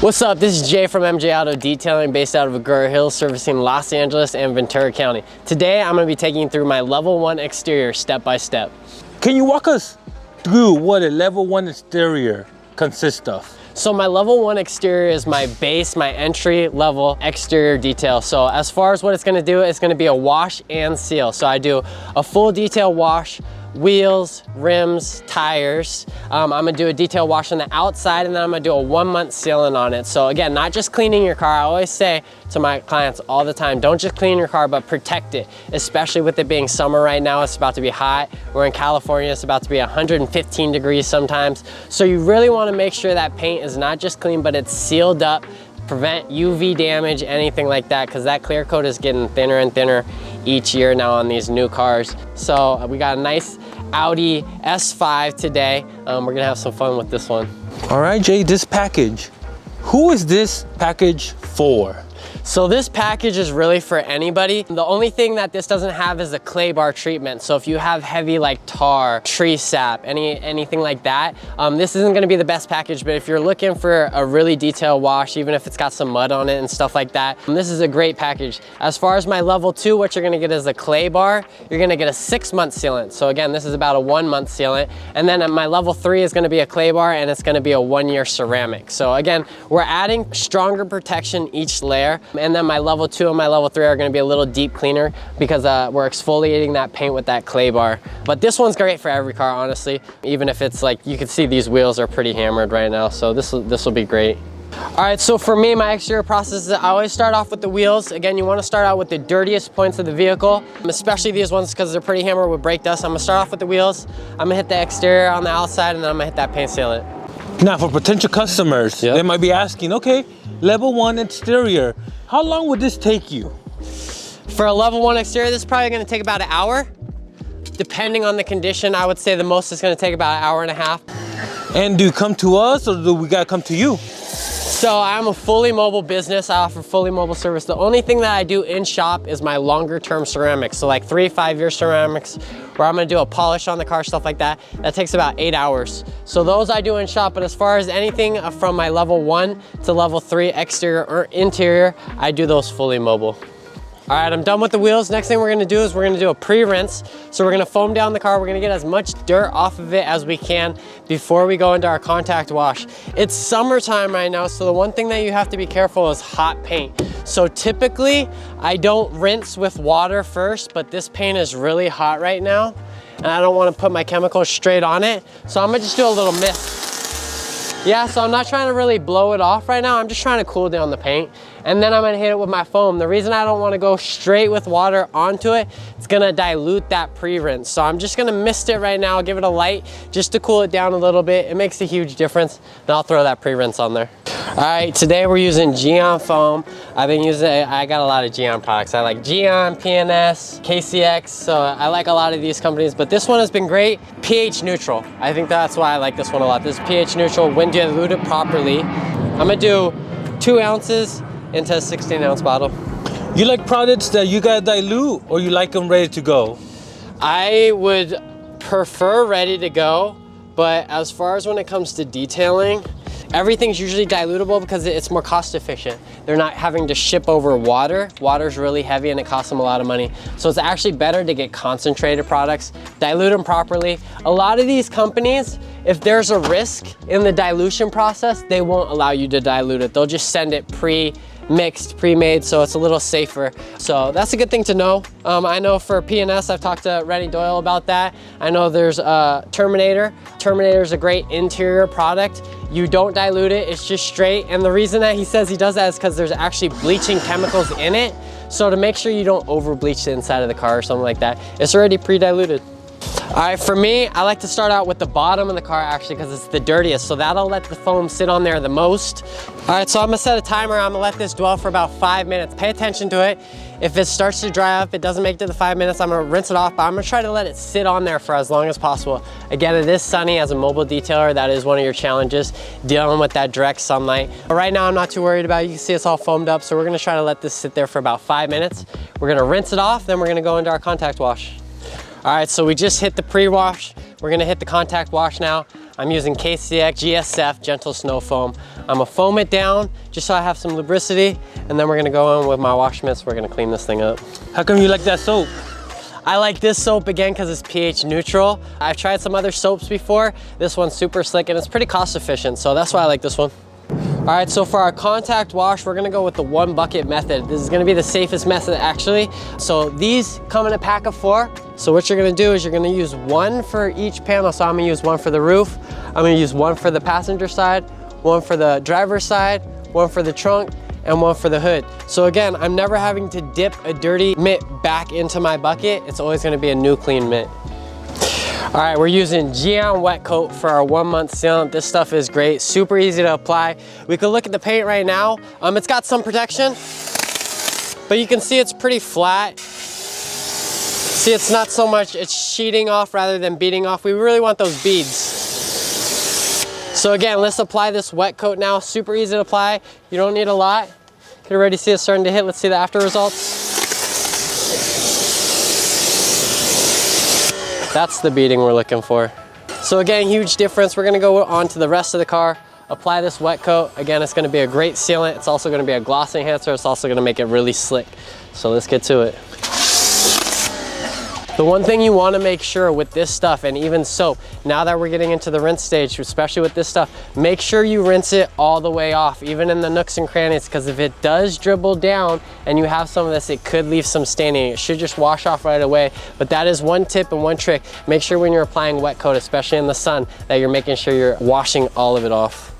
What's up? This is Jay from MJ Auto Detailing, based out of Agoura Hills, servicing Los Angeles and Ventura County. Today, I'm going to be taking you through my level 1 exterior step by step. Can you walk us through what a level 1 exterior consists of? So my level 1 exterior is my base, my entry level exterior detail. So as far as what it's going to do, it's going to be a wash and seal. So I do a full detail wash, wheels, rims, tires. I'm gonna do a detail wash on the outside, and then I'm gonna do a 1-month sealing on it. So again, not just cleaning your car. I always say to my clients all the time, don't just clean your car, but protect it, especially with it being summer right now. It's about to be hot. We're in California. It's about to be 115 degrees sometimes. So you really wanna make sure that paint is not just clean, but it's sealed up, prevent UV damage, anything like that, because that clear coat is getting thinner and thinner each year now on these new cars. So we got a nice Audi S5 today. We're gonna have some fun with this one. All right, Jay, this package, who is this package for? So this package is really for anybody. The only thing that this doesn't have is a clay bar treatment. So if you have heavy like tar, tree sap, anything like that, this isn't gonna be the best package, but if you're looking for a really detailed wash, even if it's got some mud on it and stuff like that, this is a great package. As far as my level 2, what you're gonna get is a clay bar. You're gonna get a 6-month sealant. So again, this is about a 1-month sealant. And then my level 3 is gonna be a clay bar, and it's gonna be a 1-year ceramic. So again, we're adding stronger protection each layer. And then my level 2 and my level 3 are gonna be a little deep cleaner because we're exfoliating that paint with that clay bar. But this one's great for every car, honestly. Even if it's like, you can see these wheels are pretty hammered right now, so this will be great. All right, so for me, my exterior process is I always start off with the wheels. Again, you wanna start out with the dirtiest points of the vehicle, especially these ones because they're pretty hammered with brake dust. I'm gonna start off with the wheels. I'm gonna hit the exterior on the outside, and then I'm gonna hit that paint sealant. Now, for potential customers, they might be asking, okay, level 1 exterior, how long would this take you? For a level 1 exterior, this is probably gonna take about an hour. Depending on the condition, I would say the most is gonna take about an hour and a half. And do you come to us, or do we gotta come to you? So I'm a fully mobile business. I offer fully mobile service. The only thing that I do in shop is my longer term ceramics. So like 3-5 year ceramics, where I'm gonna do a polish on the car, stuff like that. That takes about 8 hours. So those I do in shop, but as far as anything from my level 1 to level 3, exterior or interior, I do those fully mobile. All right, I'm done with the wheels. Next thing we're gonna do is we're gonna do a pre-rinse. So we're gonna foam down the car. We're gonna get as much dirt off of it as we can before we go into our contact wash. It's summertime right now, so the one thing that you have to be careful is hot paint. So typically, I don't rinse with water first, but this paint is really hot right now, and I don't wanna put my chemicals straight on it. So I'm gonna just do a little mist. Yeah, so I'm not trying to really blow it off right now. I'm just trying to cool down the paint. And then I'm gonna hit it with my foam. The reason I don't wanna go straight with water onto it, it's gonna dilute that pre-rinse. So I'm just gonna mist it right now, give it a light, just to cool it down a little bit. It makes a huge difference. And I'll throw that pre-rinse on there. All right, today we're using Geon foam. I got a lot of Geon products. I like Geon, PNS, KCX, so I like a lot of these companies, but this one has been great. pH neutral. I think that's why I like this one a lot. This is pH neutral when diluted properly. I'm gonna do 2 ounces into a 16-ounce bottle. You like products that you gotta dilute, or you like them ready to go? I would prefer ready to go, but as far as when it comes to detailing, everything's usually dilutable because it's more cost efficient. They're not having to ship over water. Water's really heavy and it costs them a lot of money. So it's actually better to get concentrated products, dilute them properly. A lot of these companies, if there's a risk in the dilution process, they won't allow you to dilute it. They'll just send it pre-mixed, pre-made, so it's a little safer. So that's a good thing to know. I know for PNS, I've talked to Rennie Doyle about that. I know there's Terminator. Terminator is a great interior product. You don't dilute it, it's just straight. And the reason that he says he does that is because there's actually bleaching chemicals in it. So to make sure you don't over bleach the inside of the car or something like that, it's already pre-diluted. All right, for me, I like to start out with the bottom of the car actually because it's the dirtiest, so that'll let the foam sit on there the most. All right, so I'm gonna set a timer. I'm gonna let this dwell for about 5 minutes. Pay attention to it. If it starts to dry up, it doesn't make it to the 5 minutes, I'm gonna rinse it off, but I'm gonna try to let it sit on there for as long as possible. Again, it is sunny. As a mobile detailer, that is one of your challenges, dealing with that direct sunlight. But right now, I'm not too worried about it. You can see it's all foamed up, so we're gonna try to let this sit there for about 5 minutes. We're gonna rinse it off, then we're gonna go into our contact wash. All right, so we just hit the pre-wash. We're gonna hit the contact wash now. I'm using KCX GSF Gentle Snow Foam. I'm gonna foam it down just so I have some lubricity, and then we're gonna go in with my wash mitts. We're gonna clean this thing up. How come you like that soap? I like this soap again because it's pH neutral. I've tried some other soaps before. This one's super slick and it's pretty cost efficient, so that's why I like this one. All right, so for our contact wash, we're gonna go with the 1 bucket method. This is gonna be the safest method actually. So these come in a pack of 4. So what you're gonna do is you're gonna use 1 for each panel. So I'm gonna use 1 for the roof. I'm gonna use 1 for the passenger side, 1 for the driver's side, 1 for the trunk, and 1 for the hood. So again, I'm never having to dip a dirty mitt back into my bucket. It's always gonna be a new clean mitt. All right, we're using Geon Wet Coat for our 1-month sealant. This stuff is great, super easy to apply. We can look at the paint right now. It's got some protection, but you can see it's pretty flat. See, it's not so much, it's sheeting off rather than beading off. We really want those beads. So again, let's apply this wet coat now. Super easy to apply. You don't need a lot. You can already see it starting to hit. Let's see the after results. That's the beading we're looking for. So again, huge difference. We're gonna go on to the rest of the car, apply this wet coat. Again, it's gonna be a great sealant. It's also gonna be a gloss enhancer. It's also gonna make it really slick. So let's get to it. The one thing you wanna make sure with this stuff, and even soap, now that we're getting into the rinse stage, especially with this stuff, make sure you rinse it all the way off, even in the nooks and crannies, because if it does dribble down and you have some of this, it could leave some staining. It should just wash off right away. But that is one tip and one trick. Make sure when you're applying wet coat, especially in the sun, that you're making sure you're washing all of it off.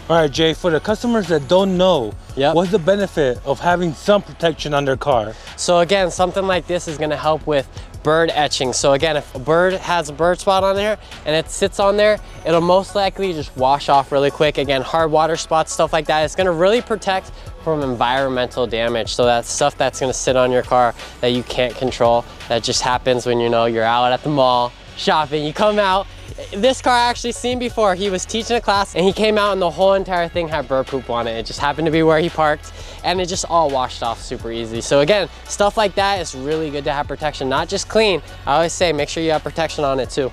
All right, Jay, for the customers that don't know, what's the benefit of having sun protection on their car? So again, something like this is gonna help with bird etching. So again, if a bird has a bird spot on there and it sits on there, it'll most likely just wash off really quick. Again, hard water spots, stuff like that. It's gonna really protect from environmental damage. So that's stuff that's gonna sit on your car that you can't control. That just happens when you're out at the mall shopping, you come out. This car I actually seen before. He was teaching a class and he came out and the whole entire thing had bird poop on it. It just happened to be where he parked and it just all washed off super easy. So again, stuff like that is really good to have protection, not just clean. I always say make sure you have protection on it too.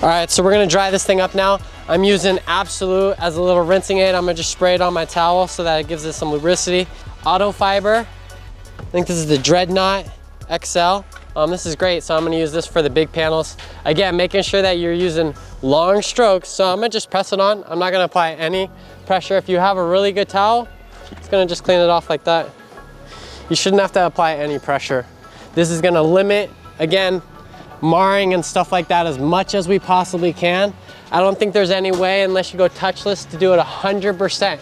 All right, so we're gonna dry this thing up now. I'm using Absolute as a little rinsing aid. I'm gonna just spray it on my towel so that it gives it some lubricity. Auto Fiber, I think this is the Dreadnought XL. This is great, so I'm gonna use this for the big panels. Again, making sure that you're using long strokes. So I'm gonna just press it on. I'm not gonna apply any pressure. If you have a really good towel, it's gonna just clean it off like that. You shouldn't have to apply any pressure. This is gonna limit, again, marring and stuff like that as much as we possibly can. I don't think there's any way, unless you go touchless, to do it 100%.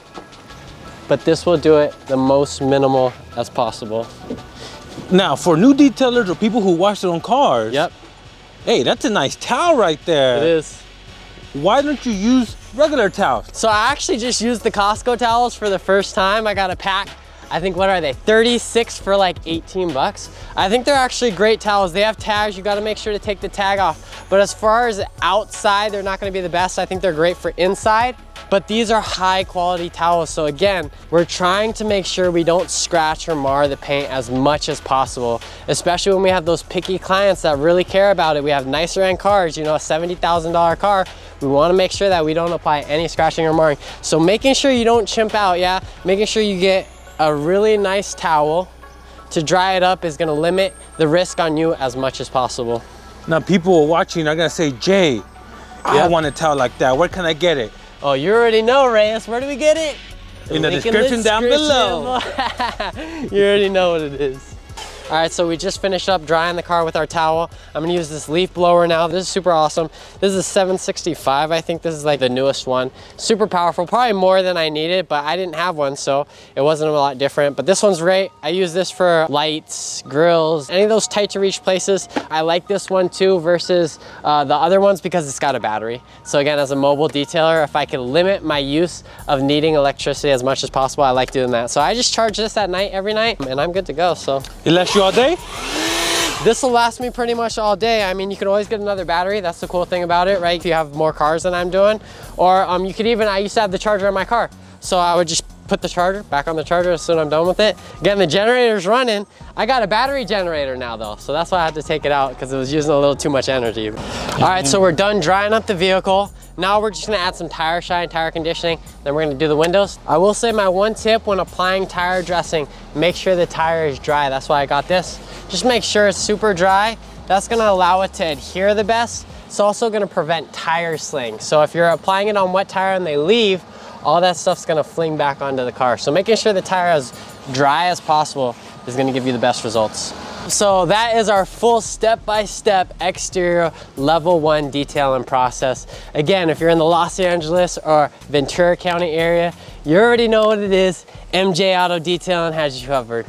But this will do it the most minimal as possible. Now, for new detailers or people who wash their own cars, hey, that's a nice towel right there. It is. Why don't you use regular towels? So I actually just used the Costco towels for the first time. I got a pack. I think, what are they? 36 for like 18 bucks. I think they're actually great towels. They have tags. You got to make sure to take the tag off. But as far as outside, they're not going to be the best. I think they're great for inside. But these are high quality towels. So again, we're trying to make sure we don't scratch or mar the paint as much as possible, especially when we have those picky clients that really care about it. We have nicer end cars, a $70,000 car. We want to make sure that we don't apply any scratching or marring. So making sure you don't chimp out, making sure you get a really nice towel to dry it up is going to limit the risk on you as much as possible. Now people watching are going to say, Jay, I want a towel like that. Where can I get it? Oh, you already know, Reyes. Where do we get it? In the description down below. You already know what it is. All right, so we just finished up drying the car with our towel. I'm gonna use this leaf blower now. This is super awesome. This is a 765. I think this is like the newest one. Super powerful, probably more than I needed, but I didn't have one, so it wasn't a lot different. But this one's great. I use this for lights, grills, any of those tight to reach places. I like this one too versus the other ones because it's got a battery. So again, as a mobile detailer, if I can limit my use of needing electricity as much as possible, I like doing that. So I just charge this at night every night and I'm good to go, so. It lasts you all day? This will last me pretty much all day. I mean, you can always get another battery. That's the cool thing about it, right? If you have more cars than I'm doing. Or you could even, I used to have the charger in my car. So I would just put the charger back on the charger as soon as I'm done with it. Again, the generator's running. I got a battery generator now though, so that's why I had to take it out because it was using a little too much energy. All right, so we're done drying up the vehicle. Now we're just gonna add some tire shine, tire conditioning, then we're gonna do the windows. I will say my one tip when applying tire dressing, make sure the tire is dry. That's why I got this. Just make sure it's super dry. That's gonna allow it to adhere the best. It's also gonna prevent tire sling. So if you're applying it on wet tire and they leave, all that stuff's gonna fling back onto the car. So making sure the tire is dry as possible is gonna give you the best results. So that is our full step-by-step exterior level 1 detailing process. Again, if you're in the Los Angeles or Ventura County area, you already know what it is. MJ Auto Detailing has you covered.